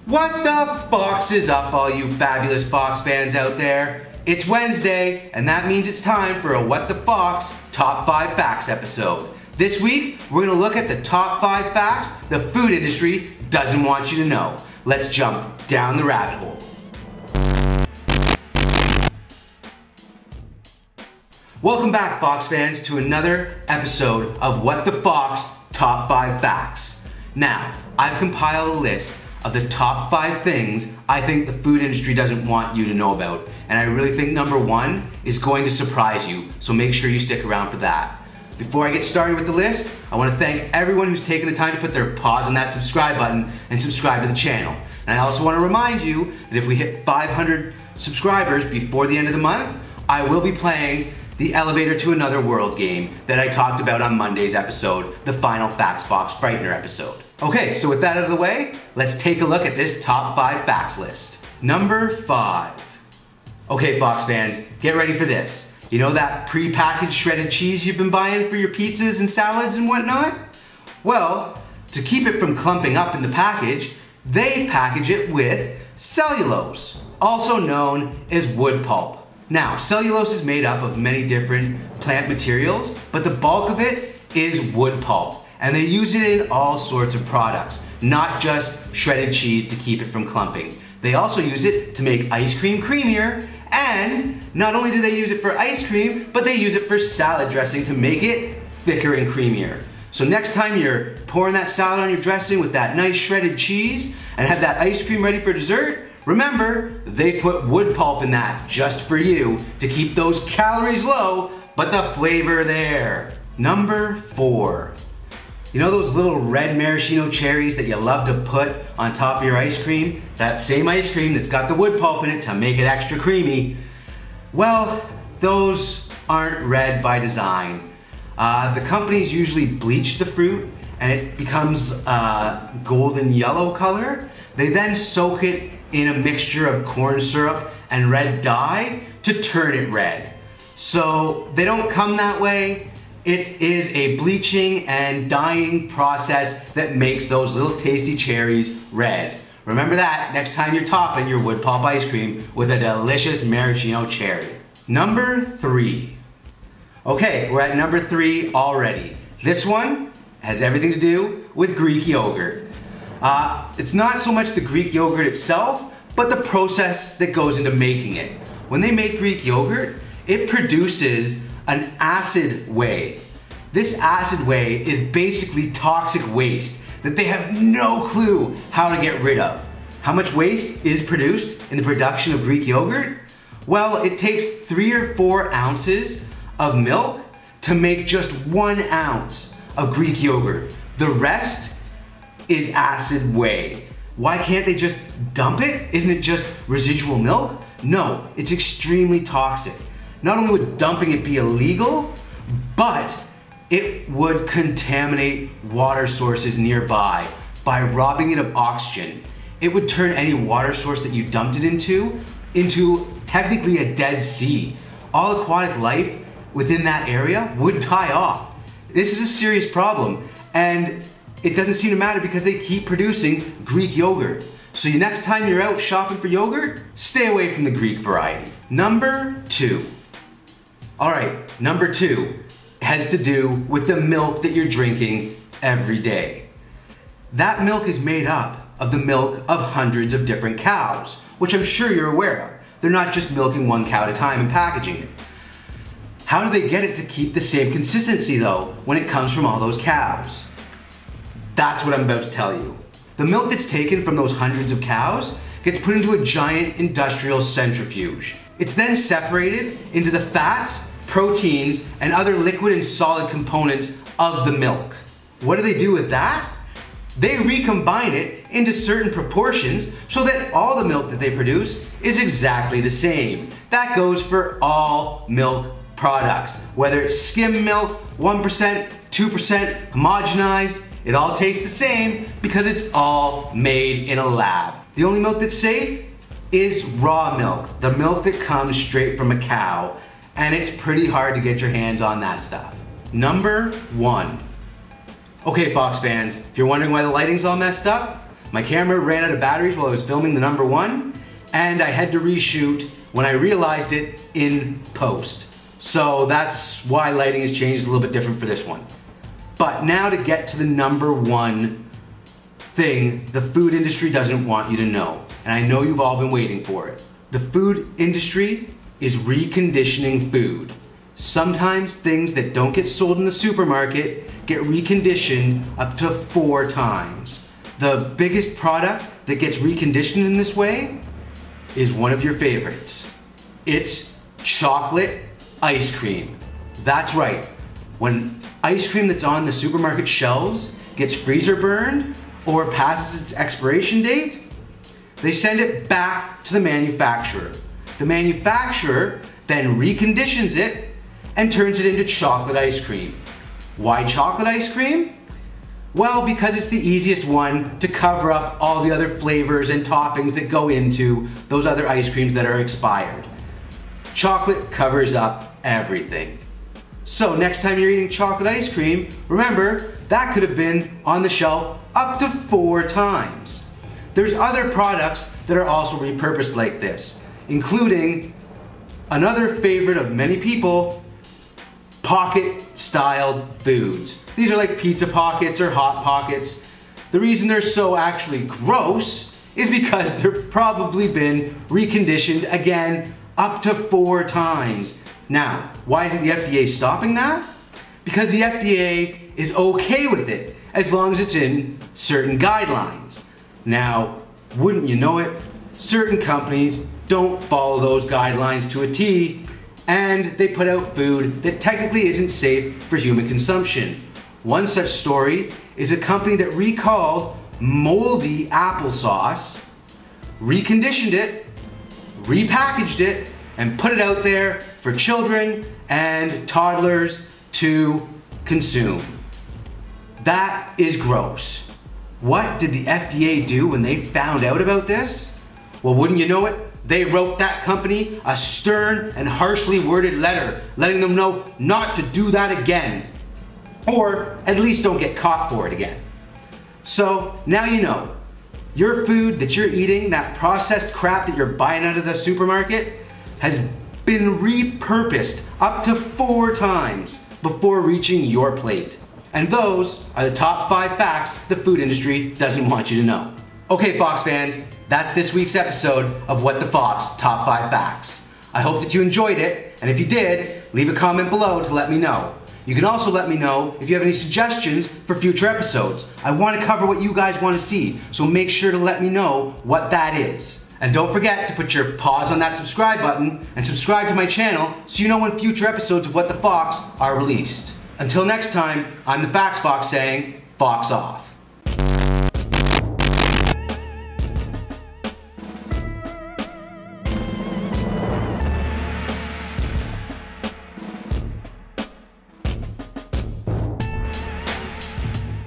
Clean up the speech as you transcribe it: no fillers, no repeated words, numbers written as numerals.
What the fox is up, all you fabulous Fox fans out there? It's Wednesday, and that means it's time for a What the Fox Top 5 Facts episode. This week, we're gonna look at the top 5 facts the food industry doesn't want you to know. Let's jump down the rabbit hole. Welcome back, Fox fans, to another episode of What the Fox Top 5 Facts. Now, I've compiled a list of the top 5 things I think the food industry doesn't want you to know about. And I really think number 1 is going to surprise you, so make sure you stick around for that. Before I get started with the list, I want to thank everyone who's taken the time to put their paws on that subscribe button and subscribe to the channel. And I also want to remind you that if we hit 500 subscribers before the end of the month, I will be playing the Elevator to Another World game that I talked about on Monday's episode, the final Fax Fox Frightener episode. Okay, so with that out of the way, let's take a look at this top 5 facts list. Number 5. Okay, Fox fans, get ready for this. You know that pre-packaged shredded cheese you've been buying for your pizzas and salads and whatnot? Well, to keep it from clumping up in the package, they package it with cellulose, also known as wood pulp. Now, cellulose is made up of many different plant materials, but the bulk of it is wood pulp. And they use it in all sorts of products, not just shredded cheese to keep it from clumping. They also use it to make ice cream creamier, and not only do they use it for ice cream, but they use it for salad dressing to make it thicker and creamier. So next time you're pouring that salad on your dressing with that nice shredded cheese and have that ice cream ready for dessert, remember, they put wood pulp in that just for you to keep those calories low, but the flavor there. Number 4. You know those little red maraschino cherries that you love to put on top of your ice cream? That same ice cream that's got the wood pulp in it to make it extra creamy. Well, those aren't red by design. The companies usually bleach the fruit and it becomes golden yellow color. They then soak it in a mixture of corn syrup and red dye to turn it red. So they don't come that way. It is a bleaching and dyeing process that makes those little tasty cherries red. Remember that next time you're topping your wood pulp ice cream with a delicious maraschino cherry. Number 3. Okay, we're at number 3 already. This one has everything to do with Greek yogurt. It's not so much the Greek yogurt itself, but the process that goes into making it. When they make Greek yogurt, it produces an acid whey. This acid whey is basically toxic waste that they have no clue how to get rid of. How much waste is produced in the production of Greek yogurt? Well, it takes 3 or 4 ounces of milk to make just 1 ounce of Greek yogurt. The rest is acid whey. Why can't they just dump it? Isn't it just residual milk? No, it's extremely toxic. Not only would dumping it be illegal, but it would contaminate water sources nearby by robbing it of oxygen. It would turn any water source that you dumped it into technically a dead sea. All aquatic life within that area would die off. This is a serious problem, and it doesn't seem to matter because they keep producing Greek yogurt. So next time you're out shopping for yogurt, stay away from the Greek variety. Number 2. All right, number 2 has to do with the milk that you're drinking every day. That milk is made up of the milk of hundreds of different cows, which I'm sure you're aware of. They're not just milking 1 cow at a time and packaging it. How do they get it to keep the same consistency though when it comes from all those cows? That's what I'm about to tell you. The milk that's taken from those hundreds of cows gets put into a giant industrial centrifuge. It's then separated into the fats, proteins, and other liquid and solid components of the milk. What do they do with that? They recombine it into certain proportions so that all the milk that they produce is exactly the same. That goes for all milk products. Whether it's skim milk, 1%, 2%, homogenized, it all tastes the same because it's all made in a lab. The only milk that's safe is raw milk, the milk that comes straight from a cow, and it's pretty hard to get your hands on that stuff. Number 1. Okay, Fox fans, if you're wondering why the lighting's all messed up, My camera ran out of batteries while I was filming the number 1, and I had to reshoot when I realized it in post. So that's why lighting has changed a little bit different for this one. But now to get to the number 1 thing the food industry doesn't want you to know. And I know you've all been waiting for it. The food industry is reconditioning food. Sometimes things that don't get sold in the supermarket get reconditioned up to 4 times. The biggest product that gets reconditioned in this way is one of your favorites. It's chocolate ice cream. That's right. When ice cream that's on the supermarket shelves gets freezer burned or passes its expiration date, they send it back to the manufacturer. The manufacturer then reconditions it and turns it into chocolate ice cream. Why chocolate ice cream? Well, because it's the easiest one to cover up all the other flavors and toppings that go into those other ice creams that are expired. Chocolate covers up everything. So next time you're eating chocolate ice cream, remember that could have been on the shelf up to 4 times. There's other products that are also repurposed like this, including another favorite of many people, pocket-styled foods. These are like pizza pockets or hot pockets. The reason they're so actually gross is because they've probably been reconditioned again up to 4 times. Now, why isn't the FDA stopping that? Because the FDA is okay with it as long as it's in certain guidelines. Now, wouldn't you know it, certain companies don't follow those guidelines to a T, and they put out food that technically isn't safe for human consumption. One such story is a company that recalled moldy applesauce, reconditioned it, repackaged it, and put it out there for children and toddlers to consume. That is gross. What did the FDA do when they found out about this? Well, wouldn't you know it? They wrote that company a stern and harshly worded letter, letting them know not to do that again. Or at least don't get caught for it again. So now you know, your food that you're eating, that processed crap that you're buying out of the supermarket, has been repurposed up to 4 times before reaching your plate. And those are the top 5 facts the food industry doesn't want you to know. Okay, Fox fans, that's this week's episode of What the Fox Top 5 Facts. I hope that you enjoyed it, and if you did, leave a comment below to let me know. You can also let me know if you have any suggestions for future episodes. I want to cover what you guys want to see, so make sure to let me know what that is. And don't forget to put your paws on that subscribe button and subscribe to my channel so you know when future episodes of What the Fox are released. Until next time, I'm the Fax Fox saying, Fox off.